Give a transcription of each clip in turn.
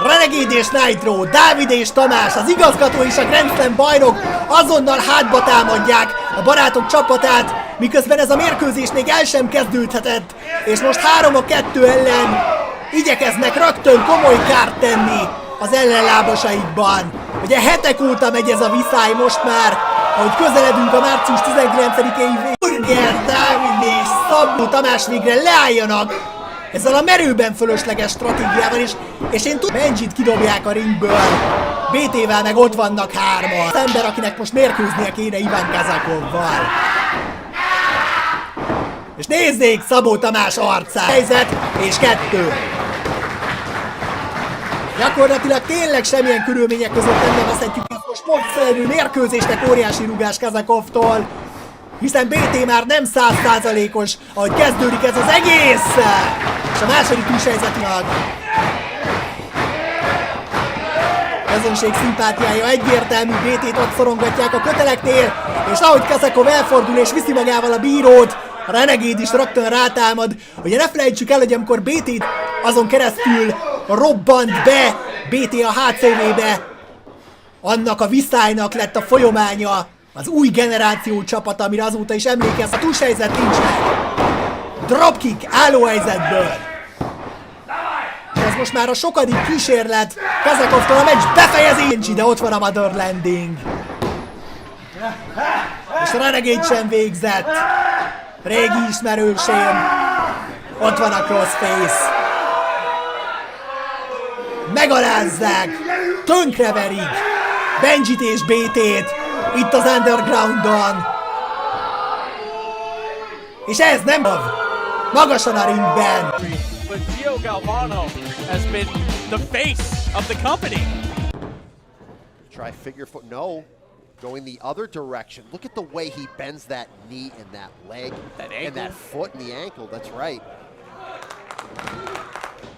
Renegade és Nitro, Dávid és Tamás, az igazgató és a Grand Slam bajnok azonnal hátba támadják a barátok csapatát, miközben ez a mérkőzés még el sem kezdődhetett, és most 3-2 ellen igyekeznek rögtön komoly kárt tenni az ellenlábasaikban. Ugye hetek óta megy ez a viszály most már, ahogy közeledünk a március 19-i Burger, Dávid és Szabó Tamás végre leálljanak ezzel a merőben fölösleges stratégiával is, és én tudom, Benjit kidobják a ringből, BT-vel meg ott vannak hárman. Az ember, akinek most mérkőznie kéne Iván Kazakovval. És nézzék Szabó Tamás arcát. Helyzet és 2. Gyakorlatilag tényleg semmilyen körülmények között nem veszhetjük ezt a sportszerű mérkőzésnek óriási rugás Kazakovtól, hiszen BT már nem 100%-os, ahogy kezdődik ez az egész! És a második tűzhelyzetnek közönség szimpátiája egyértelmű, BT-t ott szorongatják a köteleknél, és ahogy Kazakov elfordul és viszi magával a bírót, a Renegade is rögtön rátámad. Ugye ne felejtsük el, hogy amikor BT-t azon keresztül robbant be BT a HCV-be, annak a viszálynak lett a folyamánya, az új generáció csapat, amire azóta is emlékezz, a túlshelyzet nincs meg. Dropkick állóhelyzetből. Ez most már a sokadik kísérlet. Kazakovtól a meccs befejezi, de ott van a Mother Landing. És a Renegade sem végzett. Régi ismerősém. Ott van a Crossface. Megalázzák. Tönkreverik Benjit és BT-t. Itt az Undergroundon. És ez nem magasan a ringben. But Galvano has been the face of the company. Try figure foot, no. Going the other direction. Look at the way he bends that knee and that leg. And that foot and the ankle, that's right.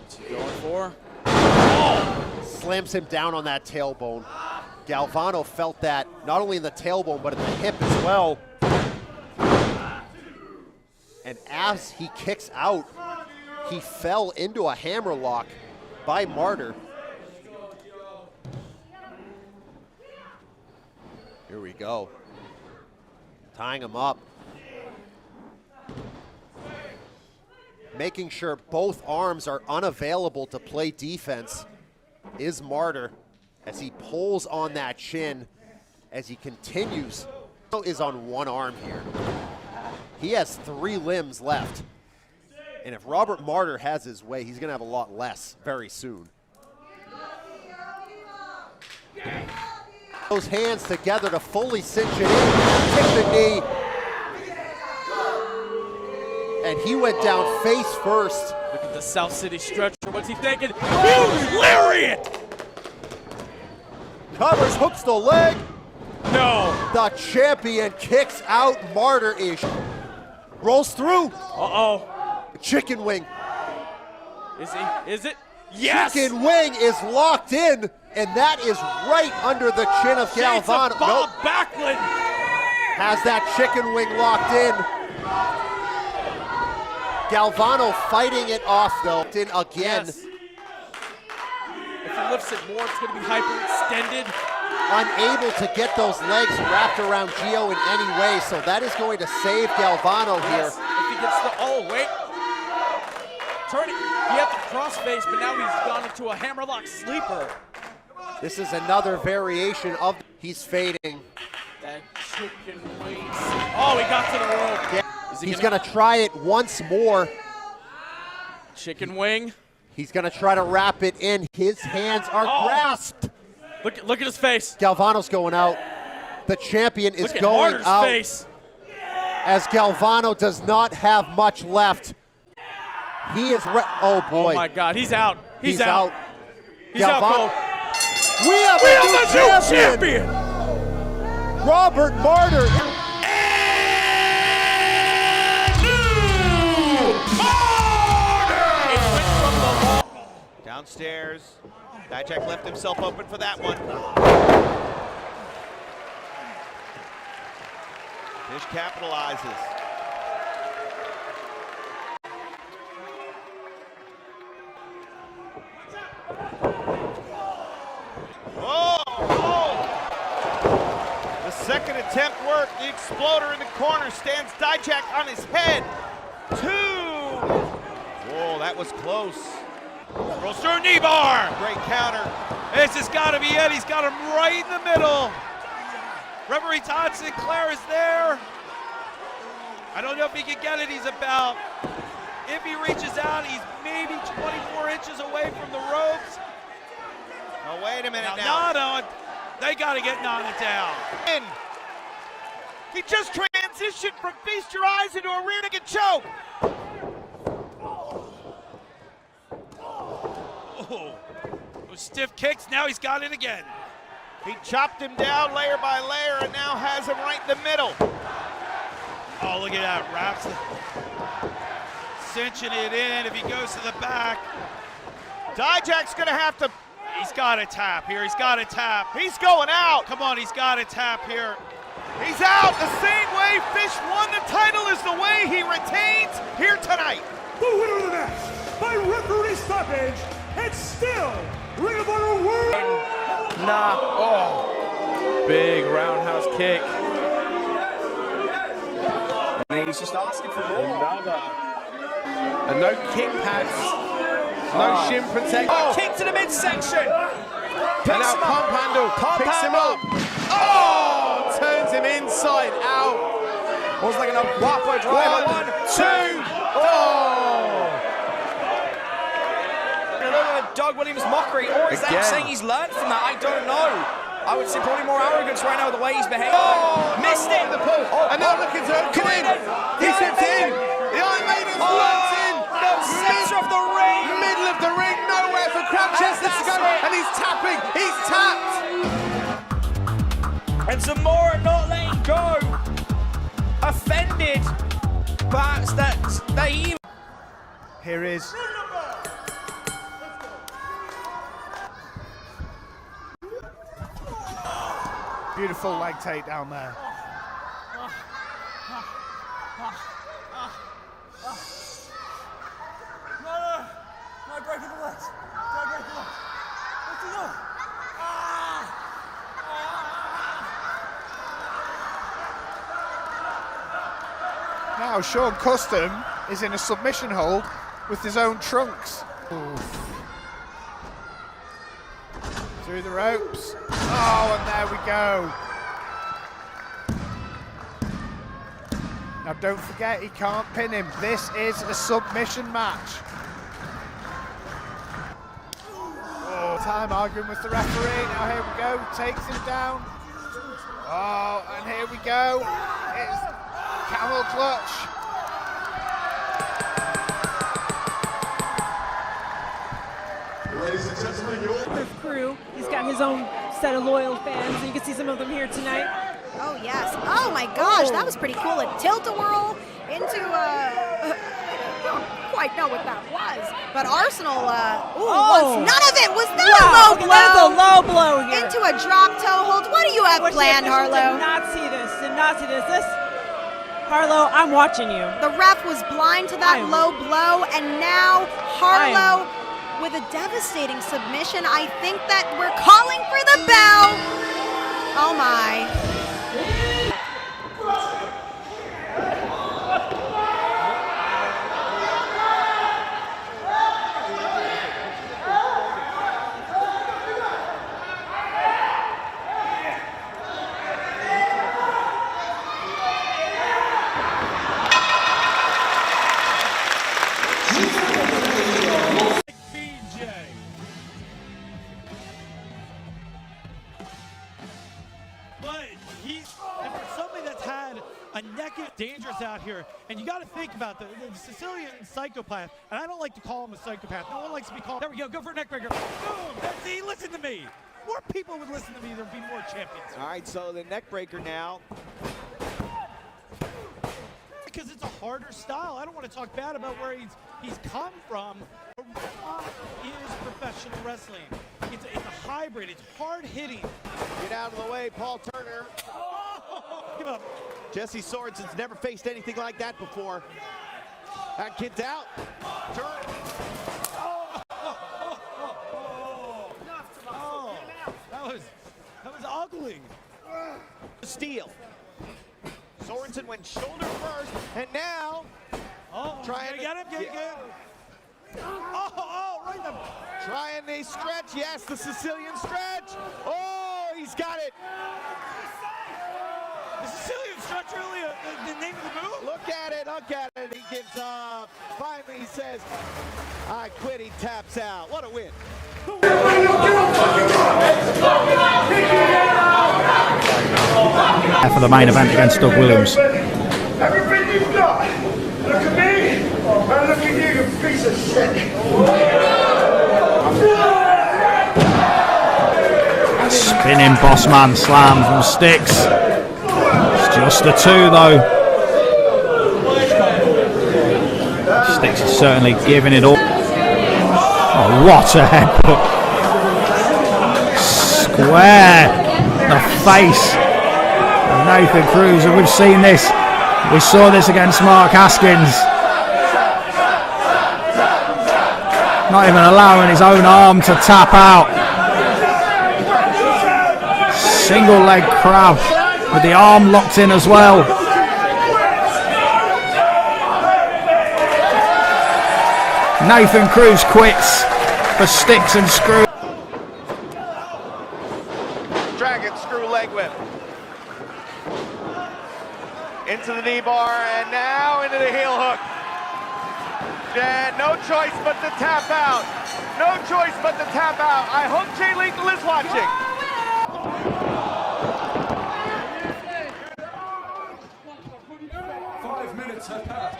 What's he going for? Oh! Slams him down on that tailbone. Galvano felt that not only in the tailbone, but in the hip as well. And as he kicks out, he fell into a hammerlock by Martyr. Here we go. Tying him up. Making sure both arms are unavailable to play defense is Martyr as he pulls on that shin as he continues. Is on one arm here. He has 3 limbs left. And if Robert Martyr has his way, he's going to have a lot less very soon. Those hands together to fully cinch it in. Take the knee. And he went down face first. Look at the South City stretcher. What's he thinking? Huge lariat! Covers, hooks the leg. No. The champion kicks out Martyr Ishi. Rolls through. Uh-oh. Chicken wing. Is he? Is it? Yes! Chicken wing is locked in, and that is right under the chin of Galvano. Bob Backlund has that chicken wing locked in. Galvano fighting it off though. In again. Yes. If he lifts it more, it's going to be hyperextended. Unable to get those legs wrapped around Gio in any way, so that is going to save Galvano here. If he gets the, oh wait. Turning, he had the crossface, but now he's gone into a hammerlock sleeper. This is another variation of, he's fading. That chicken wings. Oh, he got to the rope. Yeah. He's gonna try it once more. Chicken wing. He's gonna try to wrap it in. His hands are grasped. Look at his face. Galvano's going out. The champion is look at going Martyr's out. Face. As Galvano does not have much left. He is, oh boy. Oh my God, he's out. He's out. He's Galvano. out cold. We have a new champion. Robert Martyr. Downstairs. Dijak left himself open for that one. Ish capitalizes. Second attempt work. The exploder in the corner stands Dijak on his head. 2. Whoa, that was close. Rolls through knee bar. Great counter. This has got to be it. He's got him right in the middle. Referee Todd Sinclair is there. I don't know if he can get it. He's about, if he reaches out, he's maybe 24 inches away from the ropes. Oh, wait a minute now. now. Nana, they got to get Nana down. In. He just transitioned from feast your eyes into a rear naked choke. Oh, those stiff kicks, now he's got it again. He chopped him down layer by layer and now has him right in the middle. Oh, look at that, wraps it. Cinching it in if he goes to the back. Dijak's gonna have to. He's got to tap here, he's got to tap. He's going out. Come on, he's got to tap here. He's out. The same way Fish won the title is the way he retains here tonight. The winner of the match by referee stoppage, it's still Ring of Honor World. Nah. Oh. Big roundhouse kick. And he's just asking for more. And no kick pads. No shin protection. Oh. Kick to the midsection. And now pump handle. Picks him up. Oh! Turns him inside out. Was like a Wapo driver. 1, 2. Oh! Doug Williams mockery, or is that saying he's learned from that? I don't know. I would say probably more arrogance right now with the way he's behaving. Oh, missed it. The pull. And now look at him. Come in. He steps in. The Iron Maiden's works in. No, center of the ring. Middle of the ring. Nowhere for Crabchester to go. And he's tapping. He's tapped. And Zamora not letting go. Offended. Perhaps that they. Here is beautiful leg takedown there. No, breaking the legs. No, breaking the legs. What's he doing? Now Sean Custom is in a submission hold with his own trunks. Oof. Through the ropes. Oh, and there we go. Now don't forget, he can't pin him. This is a submission match. Oh, time arguing with the referee. Now here we go, takes him down. Oh, and here we go. It's camel clutch. Ladies and gentlemen, your crew. He's got his own set of loyal fans, and you can see some of them here tonight. Oh yes! Oh my gosh, that was pretty cool. A tilt-a-whirl into I don't quite know what that was, but Arsenal. None of it was that a low blow. That was a low blow here. Into a drop toe hold. What do you have planned, Harlow? Did not see this. Did not see this. Harlow, I'm watching you. The ref was blind to that low blow, and now Harlow with a devastating submission. I think that we're calling for the bell. Oh my. Dangerous out here, and you got to think about the Sicilian psychopath, and I don't like to call him a psychopath. No one likes to be called. There we go for a neck breaker. Boom! See, listen to me. More people would listen to me, there'd be more champions. All right, so the neck breaker now. Because it's a harder style. I don't want to talk bad about where he's come from. Is professional wrestling. It's a hybrid. It's hard hitting. Get out of the way, Paul Turner. Give up. Jesse Sorensen's never faced anything like that before. That kid's out. Turn. That was ugly. Steal. Sorensen went shoulder first, and now trying to get him, get him. Oh, right in the... Trying a stretch, yes, the Sicilian stretch. Oh, he's got it. The Sicilian stretch really the name of the move? Look at it, he gives up. Finally he says, I quit, he taps out. What a win. For the main event against Doug Williams. Everything you've got. Look at me, and look at you, you piece of shit. Spinning Bossman slam from Sticks. It's just a 2 though. Sticks is certainly giving it all. Oh, what a headbutt. Square the face of Nathan Cruz, and we've seen this. We saw this against Mark Haskins. Not even allowing his own arm to tap out. Single leg crab with the arm locked in as well. Nathan Cruz quits for Sticks and Screw. Dragon screw leg whip. Into the knee bar, and now into the heel hook. And no choice but to tap out. No choice but to tap out. I hope Jay Lethal is watching. 5 minutes have passed.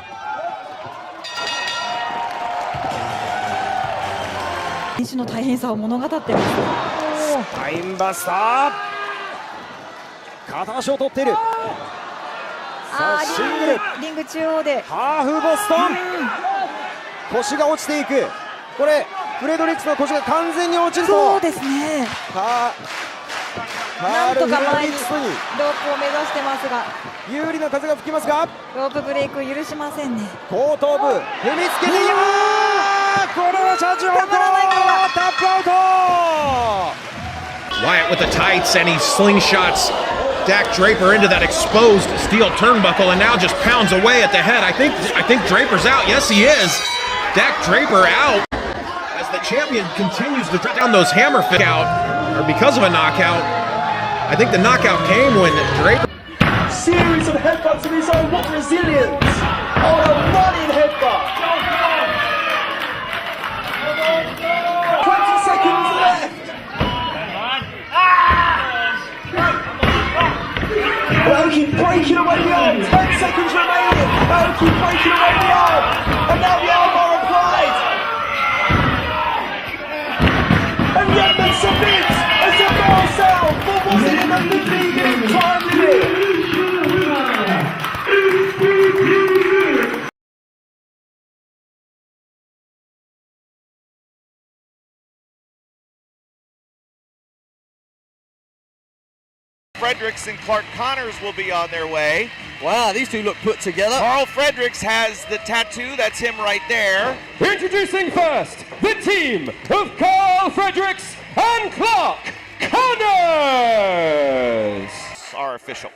選手の大変さを物語ってます。タイムバスター。片足を取っている。さあシングル。リング中央でハーフボストン。腰が落ちていく。これフレドリックスの腰が完全に落ちると。そうですね。なんとか前にロープを目指してますが、有利な風が吹きますが、ロープブレイクを許しませんね。後頭部踏みつけて、これはシャチホコタップアウト。 Wyatt with the tights, and he slingshots Dak Draper into that exposed steel turnbuckle, and now just pounds away at the head. I think Draper's out. Yes, he is. Dak Draper out as the champion continues to drop down those hammer out, or because of a knockout. I think the knockout came when Draper. Series of headbutts of his own. What resilience! Oh, a running headbutt. 20 seconds left. Aoki breaking away the arm. 10 seconds remaining. Aoki breaking away the arm, and now the armbar applied. And yet they submit as a bell sound. What was it in the leading time limit? Fredericks and Clark Connors will be on their way. Wow, these two look put together. Carl Fredericks has the tattoo. That's him right there. Introducing first, the team of Carl Fredericks and Clark Connors. Our official.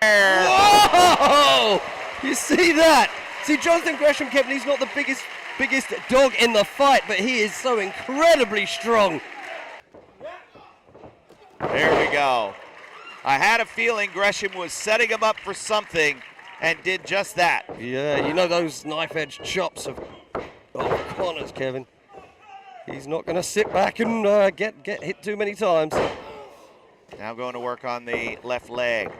Whoa! You see that? See, Jonathan Gresham, Kevin, he's not the biggest dog in the fight, but he is so incredibly strong. There we go. I had a feeling Gresham was setting him up for something and did just that. Yeah, you know those knife-edge chops of Connors, Kevin. He's not going to sit back and get hit too many times. Now going to work on the left leg.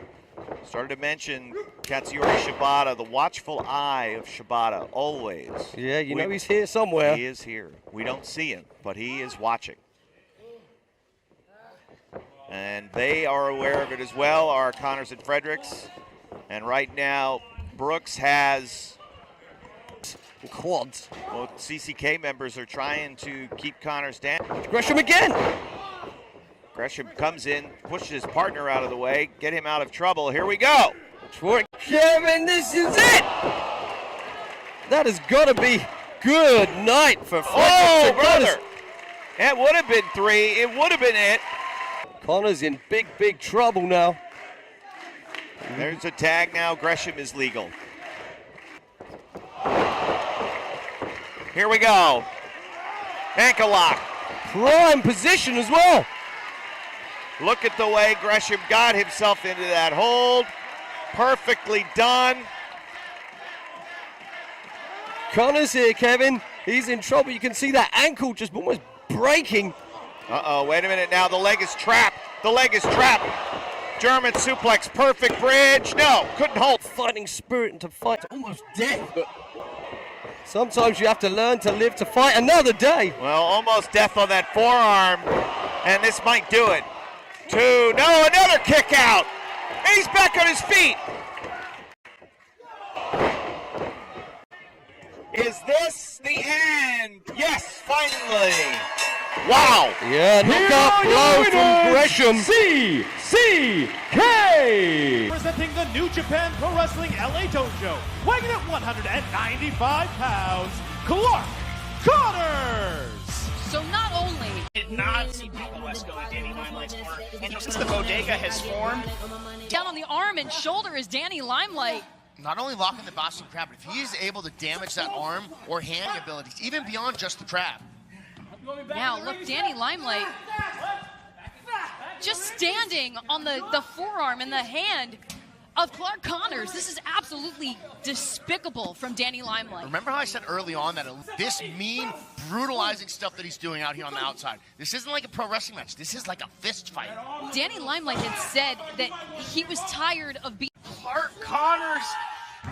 Started to mention Katsuyori Shibata, the watchful eye of Shibata, always. Yeah, you know he's here somewhere. He is here. We don't see him, but he is watching. And they are aware of it as well, are Connors and Fredericks. And right now, Brooks has quads. Well, CCK members are trying to keep Connors down. Gresham again. Gresham comes in, pushes his partner out of the way, get him out of trouble. Here we go. Kevin, this is it. That has got to be good night for Fredericks. Oh, brother. It would have been 3. It would have been it. Connor's in big trouble now. There's a tag now. Gresham is legal. Here we go. Ankle lock. Prime position as well. Look at the way Gresham got himself into that hold. Perfectly done. Connor's here, Kevin. He's in trouble. You can see that ankle just almost breaking. Uh-oh, wait a minute now. The leg is trapped. The leg is trapped. German suplex, perfect bridge. No, couldn't hold. Fighting spirit and to fight to almost death. But sometimes you have to learn to live to fight another day. Well, almost death on that forearm. And this might do it. Two, no, another kick out. And he's back on his feet. Is this the end? Yes, finally. Wow. Yeah, knockout blow from Gresham. CCK! Presenting the New Japan Pro Wrestling LA Dojo, weighing at 195 pounds, Clark Connors! So not only did not see Papa Wesco and Danny Limelight's corner, and since the bodega has formed, down on the arm and shoulder is Danny Limelight. Not only locking the Bostic crab, but if he is able to damage that arm or hand abilities, even beyond just the crab. Now look, Danny Limelight just standing on the forearm and the hand of Clark Connors. This is absolutely despicable from Danny Limelight. Remember how I said early on that this mean, brutalizing stuff that he's doing out here on the outside, this isn't like a pro wrestling match. This is like a fist fight. Danny Limelight had said that he was tired of being Clark Connors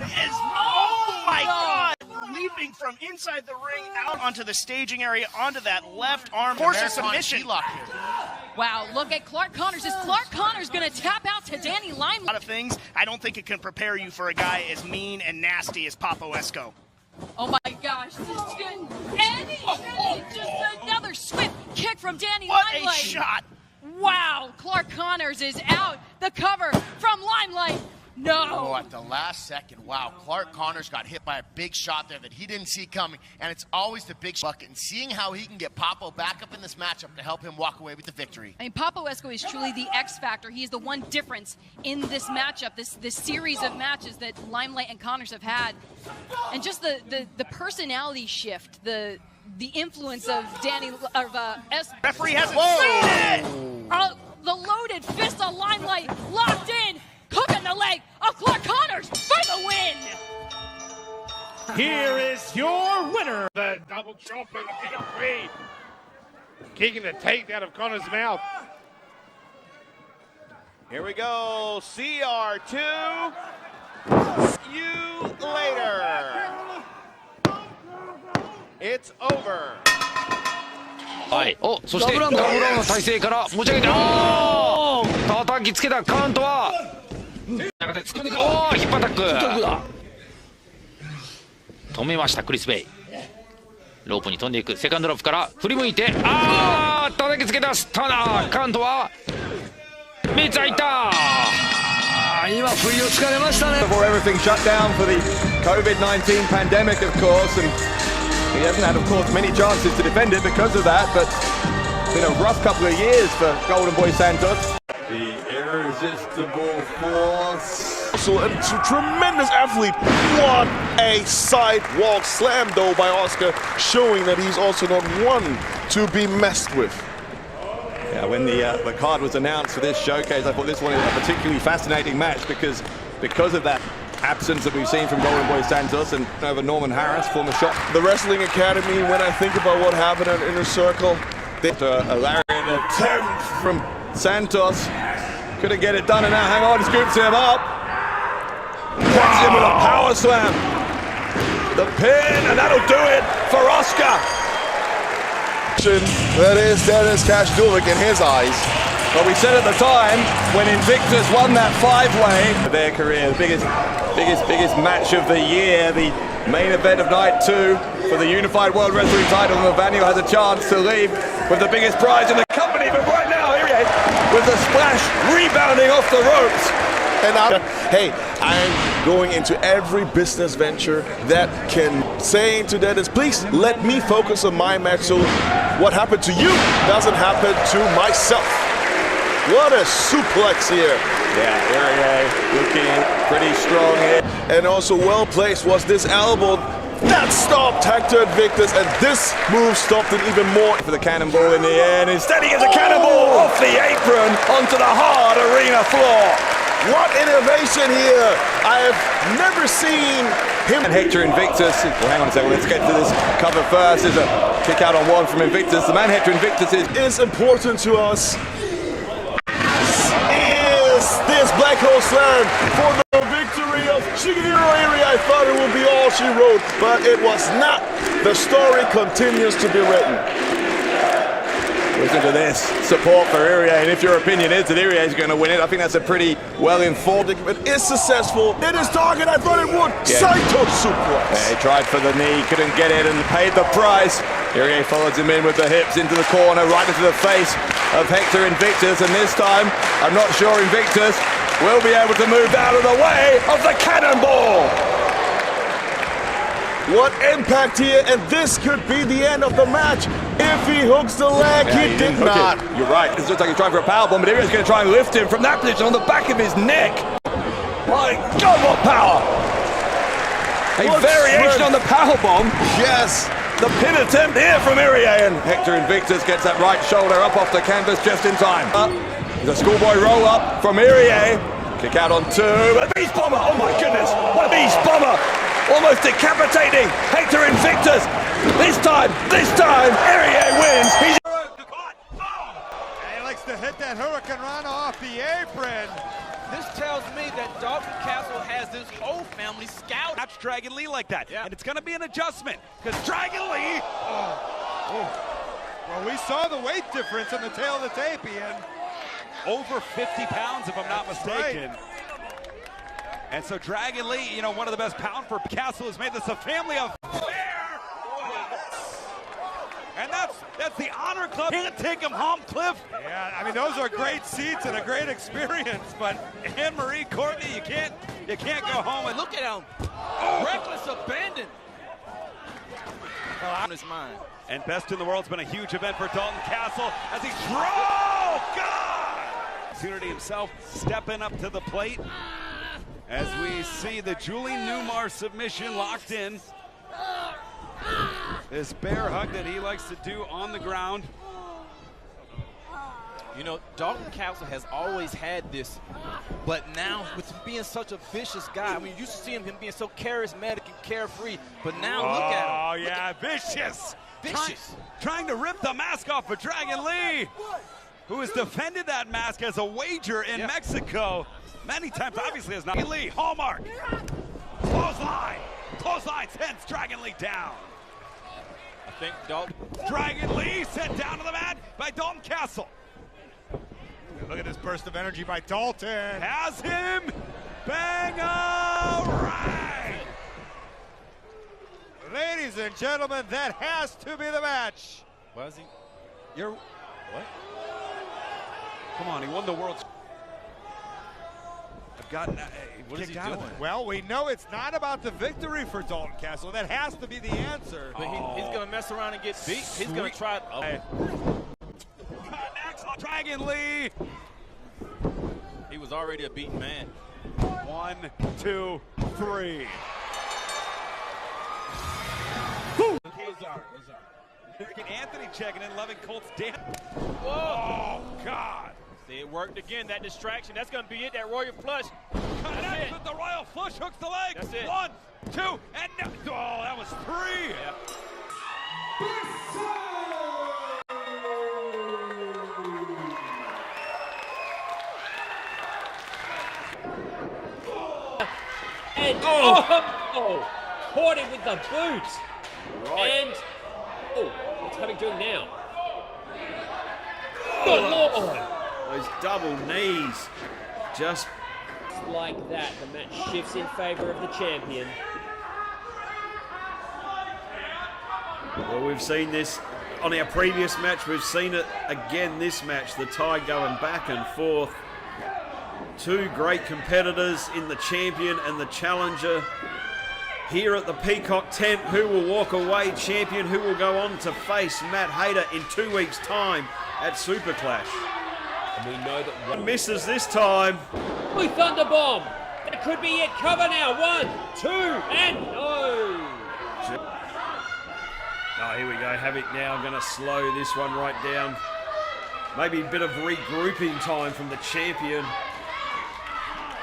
is, oh my God, leaping from inside the ring out onto the staging area, onto that left arm. Force a submission. Wow, look at Clark Connors. Is Clark Connors going to tap out to Danny Limelight? A lot of things, I don't think it can prepare you for a guy as mean and nasty as Papa Wesco. Oh my gosh, this is good. And just another swift kick from Danny Limelight. What a shot. Wow, Clark Connors is out. The cover from Limelight. No. Oh, at the last second, wow. Clark Connors got hit by a big shot there that he didn't see coming, and it's always the big bucket. And seeing how he can get Papo back up in this matchup to help him walk away with the victory. I mean, Papa Wesco is truly the X factor. He is the one difference in this matchup, this series of matches that Limelight and Connors have had. And just the personality shift, the influence of Danny, Referee hasn't seen it! The loaded fist on Limelight, locked in, cooking the leg of Clark Connors for the win! Here is your winner. The double chop and the kick of three. Kicking the takedown of Connors' mouth. Here we go, CR2. See you later. It's over. はい。お、そしてダブルローの体勢から持ち上げて、おー、叩きつけたカウントは。おー、ヒップアタック。止めましたクリス・ベイ。ロープに飛んでいくセカンドロープから振り向いて、あー、叩きつけたスタナー。カウントは3つ入った。今振りをつかれましたね。 Before everything shut down for the COVID-19 pandemic, of course, and he hasn't had, of course, many chances to defend it because of that, but it's been a rough couple of years for Golden Boy Santos. The irresistible force. So a tremendous athlete. What a sidewalk slam, though, by Oscar, showing that he's also not one to be messed with. Yeah, when the card was announced for this showcase, I thought this one was a particularly fascinating match because of that absence that we've seen from Golden Boy Santos and over Norman Harris, former shot. The Wrestling Academy, when I think about what happened at Inner Circle, a lariat attempt from Santos, couldn't get it done, and now hang on, scoops him up. Gets him with a power slam. The pin, and that'll do it for Oscar. That is Dennis Kashdulvik in his eyes. But we said at the time, when Invictus won that five-way of their career, the biggest match of the year, the main event of night 2 for the Unified World Wrestling title, and Vanio has a chance to leave with the biggest prize in the company. But right now, here he is, with the splash rebounding off the ropes. And hey, I'm going into every business venture that can say to Dennis, please let me focus on my match so what happened to you doesn't happen to myself. What a suplex here. Yeah, Irie looking pretty strong here. And also well placed was this elbow. That stopped Hector Invictus, and this move stopped him even more. For the cannonball in the air, and instead he gets a cannonball off the apron onto the hard arena floor. What innovation here! I have never seen him. And Hector Invictus, well, hang on a second, let's get to this cover first. There's a kick out on one from Invictus. The man Hector Invictus is important to us. Is this Black Hole Slam for the victory of Shigeru Irie? I thought it would be all she wrote, but it was not. The story continues to be written. Listen to this support for Irie, and if your opinion is that Irie is going to win it, I think that's a pretty well-informed. It is successful. It is target. I thought it would. Yeah. Saito suplex. Yeah, he tried for the knee, couldn't get it, and paid the price. Irie follows him in with the hips into the corner, right into the face of Hector Invictus, and this time, I'm not sure Invictus will be able to move out of the way of the cannonball. What impact here, and this could be the end of the match if he hooks the leg. Yeah, he did not. You're right. This looks like he's trying for a powerbomb, but Irie's going to try and lift him from that position on the back of his neck. My God, what power! A variation on the powerbomb. Yes. The pin attempt here from Irie, and Hector Invictus gets that right shoulder up off the canvas just in time. There's a schoolboy roll up from Irie. Kick out on two. A beast bomber. Oh my goodness! What a beast bomber! Almost decapitating Hector Invictus. This time, Irie wins. He's He likes to hit that Hurricane Rana off the apron. This tells me that Dalton Castle has this whole family scout. That's Dragon Lee like that. Yeah. And it's going to be an adjustment because Dragon Lee. Well, we saw the weight difference in the tail of the tape, Ian. Over 50 pounds, if I'm not mistaken. Right. And so Dragon Lee, you know, one of the best pound for Castle has made this a family affair. And that's the Honor Club. Can't take him home, Cliff. Yeah, I mean, those are great seats and a great experience, but Anne-Marie Courtney, you can't go home. And look at him. Reckless abandon. On his mind. And Best in the World's been a huge event for Dalton Castle as he God! Opportunity himself stepping up to the plate. As we see the Julie Newmar submission locked in. This bear hug that he likes to do on the ground. You know, Dalton Castle has always had this, but now with him being such a vicious guy, I mean, you used to see him being so charismatic and carefree, but now look at him. Oh, yeah, vicious. Trying to rip the mask off of Dragon Lee, who has defended that mask as a wager in Mexico many times. Obviously has not. Lee, Hallmark. Clothesline sends Dragon Lee down. I think Dalton. Dragon Lee sent down to the mat by Dalton Castle. Look at this burst of energy by Dalton. Has him. Bang-a-rang. Ladies and gentlemen, that has to be the match. Was he? What? Come on, he won the world's. What is he doing? Well, we know it's not about the victory for Dalton Castle. That has to be the answer. But he's going to mess around and get beat. He's going to try. Next on Dragon Lee. He was already a beaten man. 1, 2, 3. Anthony checking in, loving Colt's dance. Oh, God. See, it worked again, that distraction. That's going to be it, that Royal Flush. Connects with the Royal Flush, hooks the leg. That's it. 1, 2, and no. Oh, that was 3. Yeah. And caught him with the boot. Right. And what's Havoc doing now? Good Lord! Those double knees, just like that. The match shifts in favor of the champion. well, we've seen this on our previous match. We've seen it again this match. The tie going back and forth. Two great competitors in the champion and the challenger. Here at the Peacock tent, who will walk away champion? Who will go on to face Matt Hayter in 2 weeks' time at Super Clash? And we know that one misses this time. with Thunderbomb. That could be it. Cover now. 1, 2, and no. Oh, here we go. Havoc now going to slow this one right down. Maybe a bit of regrouping time from the champion.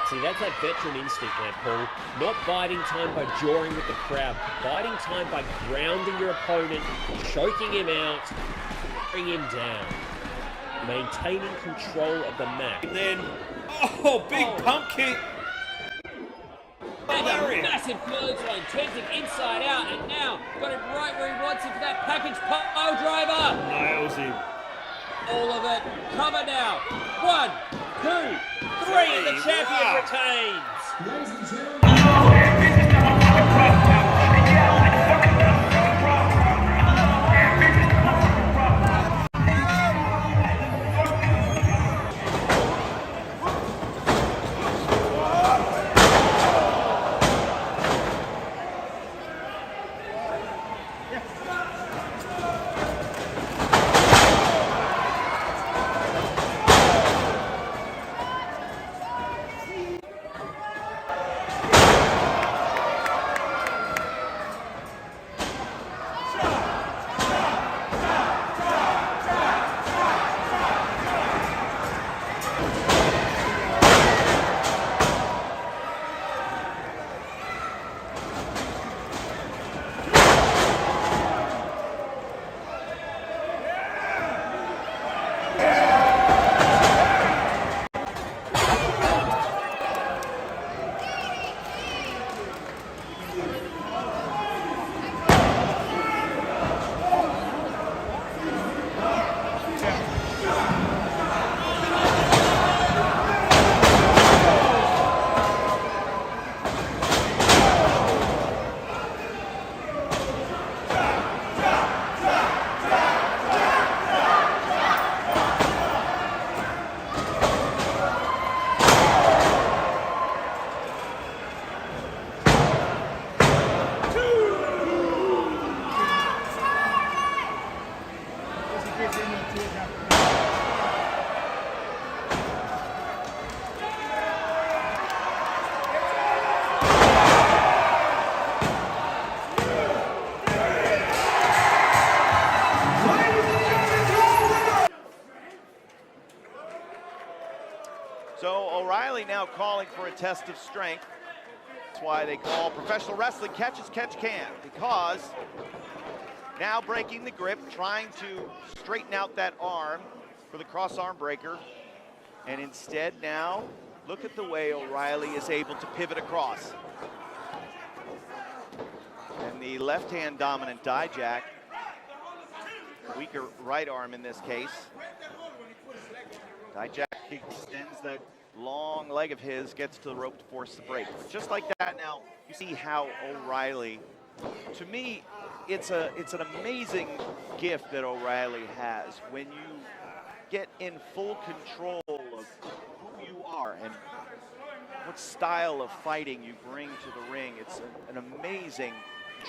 See, that's that veteran instinct there, Paul. Not biding time by jawing with the crowd. Biding time by grounding your opponent, choking him out, bring him down. Maintaining control of the match. And then, big pump kick. And a massive clothesline, turns him inside out, and now got it right where he wants it for that package pile driver. Nails him. All of it. Cover now. 1, 2, 3, and the champion retains. So O'Reilly now calling for a test of strength. That's why they call professional wrestling catch as catch can, because now breaking the grip, trying to straighten out that arm for the cross arm breaker. And instead now, look at the way O'Reilly is able to pivot across. And the left-hand dominant Dijak, weaker right arm in this case. Dijak extends that long leg of his, gets to the rope to force the break. Just like that now, you see how O'Reilly, to me, it's an amazing gift that O'Reilly has when you get in full control of who you are and what style of fighting you bring to the ring. It's an amazing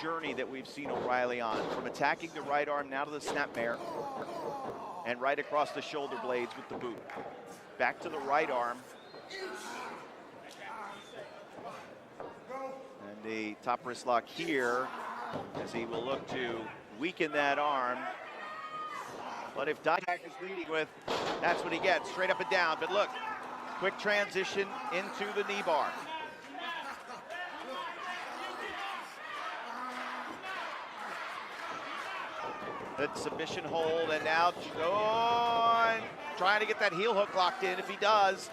journey that we've seen O'Reilly on, from attacking the right arm now to the snapmare and right across the shoulder blades with the boot. Back to the right arm. And the top wrist lock here as he will look to weaken that arm. But if Dijak is leading with, that's what he gets, straight up and down. But look, quick transition into the knee bar. Good submission hold, and now trying to get that heel hook locked in. If he does,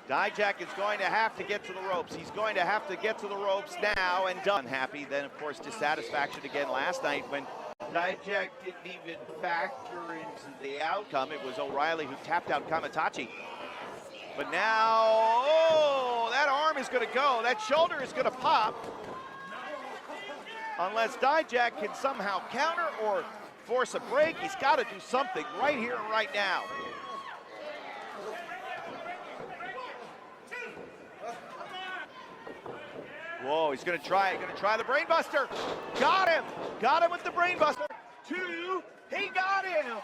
Dijak is going to have to get to the ropes. He's going to have to get to the ropes now and done. Happy, then of course dissatisfaction again last night when Dijak didn't even factor into the outcome. It was O'Reilly who tapped out Kamatachi. But now, that arm is going to go. That shoulder is going to pop. Unless Dijak can somehow counter or force a break, he's got to do something right here and right now. Whoa, he's going to try the brainbuster. Got him with the brainbuster. 2, he got him.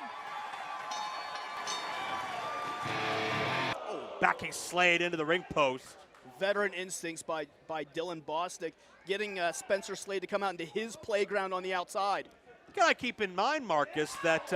Backing Slade into the ring post. Veteran instincts by Dylan Bostic, getting Spencer Slade to come out into his playground on the outside. You gotta keep in mind, Marcus, that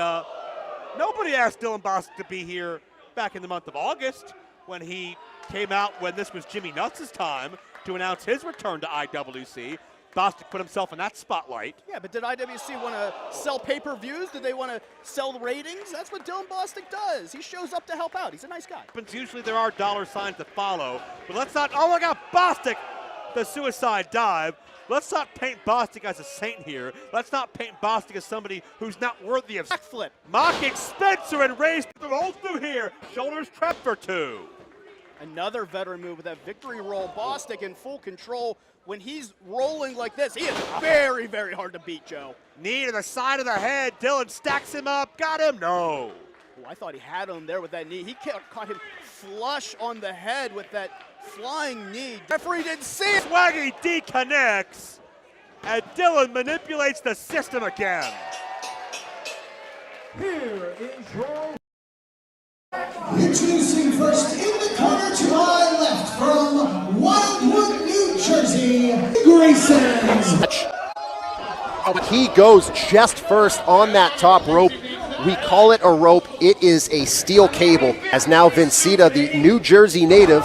nobody asked Dylan Bostic to be here back in the month of August when he came out when this was Jimmy Nuts' time to announce his return to IWC. Bostic put himself in that spotlight. Yeah, but did IWC want to sell pay-per-views? Did they want to sell the ratings? That's what Dylan Bostic does. He shows up to help out. He's a nice guy. Usually there are dollar signs to follow, but let's not, oh my God, Bostic, the suicide dive. Let's not paint Bostic as a saint here. Let's not paint Bostic as somebody who's not worthy of backflip. Mocking Spencer and raised the rolls through here. Shoulders trapped for two. Another veteran move with that victory roll. Bostic in full control. When he's rolling like this, he is very, very hard to beat, Joe. Knee to the side of the head. Dylan stacks him up. Got him? No. Oh, I thought he had him there with that knee. He caught him flush on the head with that flying knee. Referee didn't see it. Swaggy deconnects, and Dylan manipulates the system again. Here is your... Introducing first in the corner to my left from Wildwood, New Jersey, Graysons. He goes chest first on that top rope. We call it a rope. It is a steel cable. As now Vincita, the New Jersey native,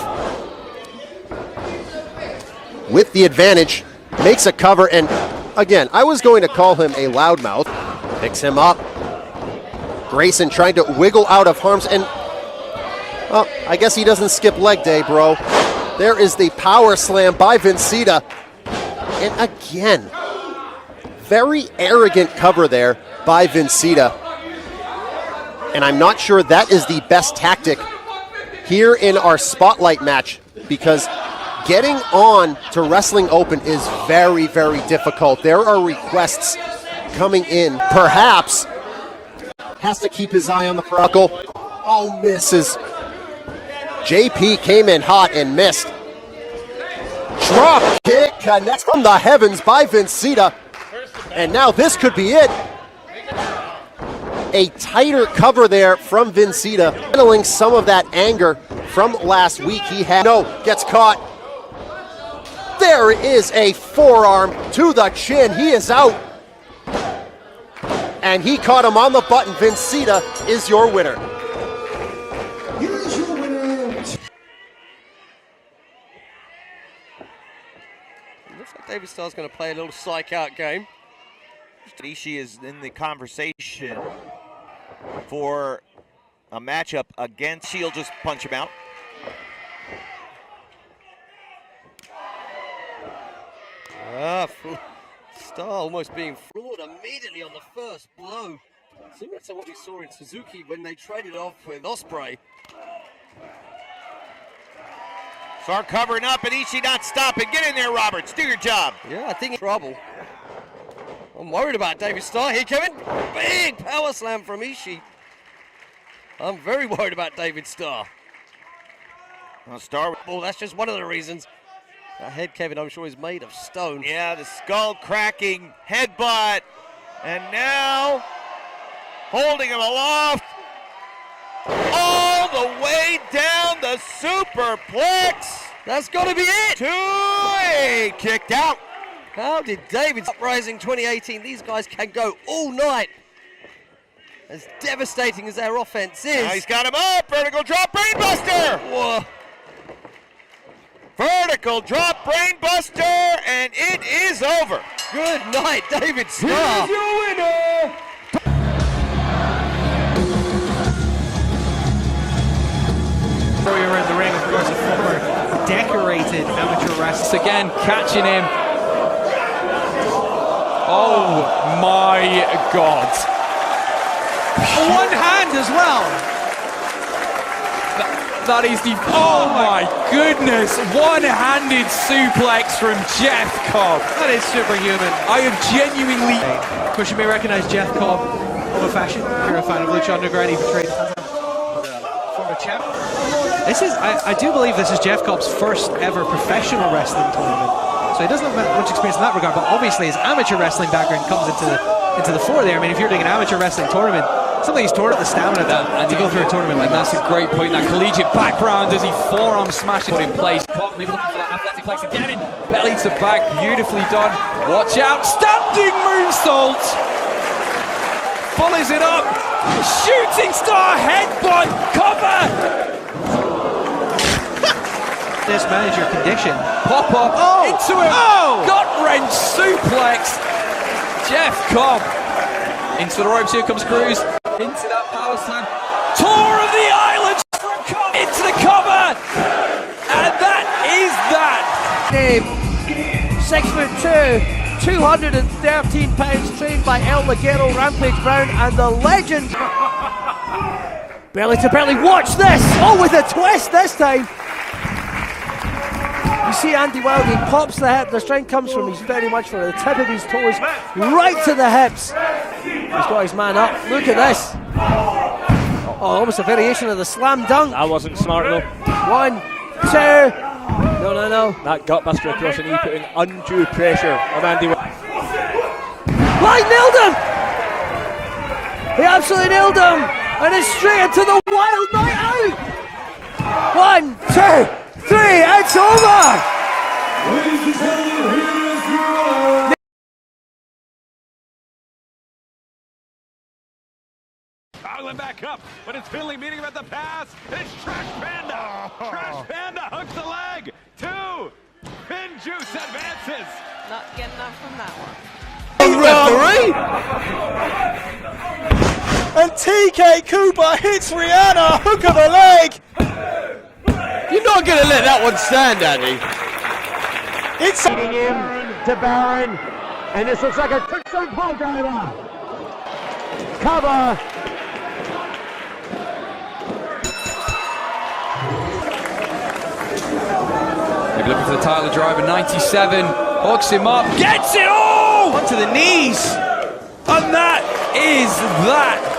with the advantage, makes a cover. And again, I was going to call him a loudmouth. Picks him up. Grayson trying to wiggle out of harm's, and well, I guess he doesn't skip leg day, bro. There is the power slam by Vincita. And again, very arrogant cover there by Vincita. And I'm not sure that is the best tactic here in our spotlight match, because getting on to Wrestling Open is very, very difficult. There are requests coming in. Perhaps has to keep his eye on the buckle. Oh, misses. JP came in hot and missed. Drop kick connects from the heavens by Vincita. And now this could be it. A tighter cover there from Vincita, handling some of that anger from last week he had. No, gets caught. There is a forearm to the chin. He is out. And he caught him on the button. Vincita is your winner. Here is your winner. Looks like David Starr's going to play a little psych out game. Ishi is in the conversation for a matchup against. She'll just punch him out. Starr almost being floored immediately on the first blow. Similar to what we saw in Suzuki when they traded off with Ospreay. Starr covering up and Ishi not stopping. Get in there, Roberts. Do your job. Yeah, I think in trouble. I'm worried about David Starr here, Kevin. Big power slam from Ishi. I'm very worried about David Starr. Well, Starr. Oh, that's just one of the reasons. That head, Kevin, I'm sure is made of stone. Yeah, the skull cracking headbutt. And now holding him aloft. All the way down the superplex. That's got to be it. 2-8. Kicked out. How did David's Uprising 2018? These guys can go all night. As devastating as their offense is. Now he's got him up. Vertical drop brainbuster. Whoa. Vertical drop brainbuster, and it is over. Good night, David Starr. Here's your winner. Warrior in the ring, of course, a former decorated amateur wrestler. Again, catching him. Oh my God. One hand as well. That is the, oh my goodness, one-handed suplex from Jeff Cobb. That is superhuman. I have genuinely... Of course, you may recognize Jeff Cobb from a fashion. If you're a fan of Lucha Underground, he portrayed former champ. This is, I do believe this is Jeff Cobb's first ever professional wrestling tournament. So he doesn't have much experience in that regard, but obviously his amateur wrestling background comes into the fore there. I mean, if you're doing an amateur wrestling tournament, Some of these tournaments, the stamina that to go through a tournament like that's a great point. That collegiate background as he forearm smashes put in place. Cobb maybe looking for that athletic flex again. Belly to back, beautifully done. Watch out, standing moonsault. Follows it up. Shooting star headbutt. Cover. This manager condition. Pop up into him. Gut wrench suplex. Jeff Cobb into the ropes. Here comes Cruz. Into that power slam. Tour of the islands from Cobb into the cover. And that is that. 6'2", 213 pounds, trained by El Ligero, Rampage Brown, and the legend. Belly to belly. Watch this. Oh, with a twist this time. You see Andy Wild, he pops the hip, the strength comes from, he's very much for the tip of his toes, right to the hips. He's got his man up, look at this. Oh, almost a variation of the slam dunk. That wasn't smart though. 1, 2, no. That gutbuster across the knee putting undue pressure on Andy Wild. He nailed him! He absolutely nailed him! And it's straight into the Wild night out! 1, 2, 3, it's over! Toggling back up, but it's Finley meeting him at the pass. It's Trash Panda! Trash Panda hooks the leg! 2! Pin Juice advances! Not getting enough from that one. Referee! And TK Cooper hits Rihanna, hook of the leg! You're not going to let that one stand, Andy. It's leading him to Baron, and this looks like a quicksand pile driver. Cover. Maybe looking for the title driver, 97, hooks him up, gets it all onto the knees, and that is that.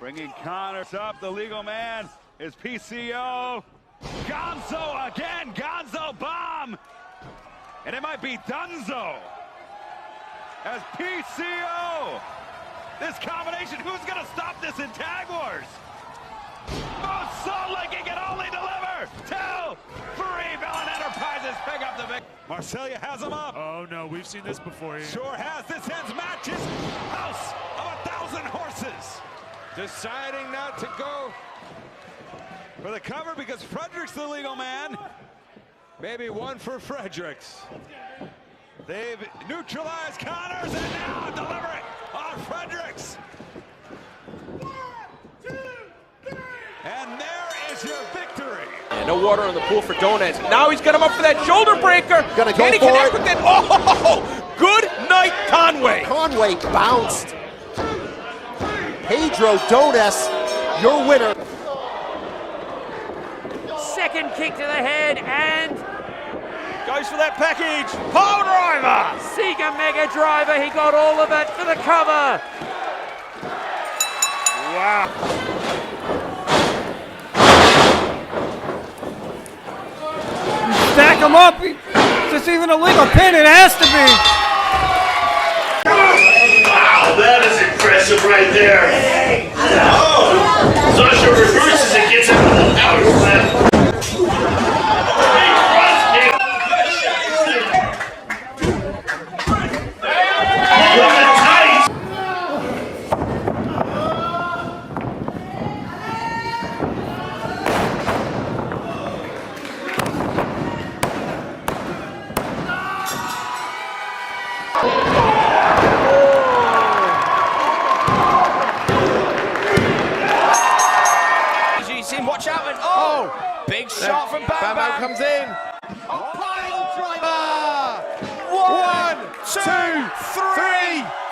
Bringing Connors up, the legal man is PCO. Gonzo again, Gonzo bomb! And it might be Dunzo. As PCO, this combination, who's gonna stop this in Tag Wars? Both Salt Lake can only deliver. 2, 3, Villain Enterprises pick up the victory. Marcelia has him up. Oh no, we've seen this before. Sure has. This ends matches. House of 1,000 horses. Deciding not to go for the cover because Frederick's the legal man. Maybe one for Fredericks. They've neutralized Connors and now deliver it on Fredericks. 1, 2, 3. And there is your victory. Yeah, no water in the pool for Donuts. Now he's got him up for that shoulder breaker. Gonna Can he go for connect it. with it? Oh, good night, Conway. Conway bounced. Pedro Donas, your winner. Second kick to the head and goes for that package. Pole driver. Sega Mega Driver. He got all of it for the cover. Wow. Stack him up. Is this even a legal pin? It has to be. Wow, that is impressive right there. Oh, Sasha reverses and gets him with a power slam. Watch out and oh, big shot from Bam Bam comes in. Pile driver. 1, 2, 3.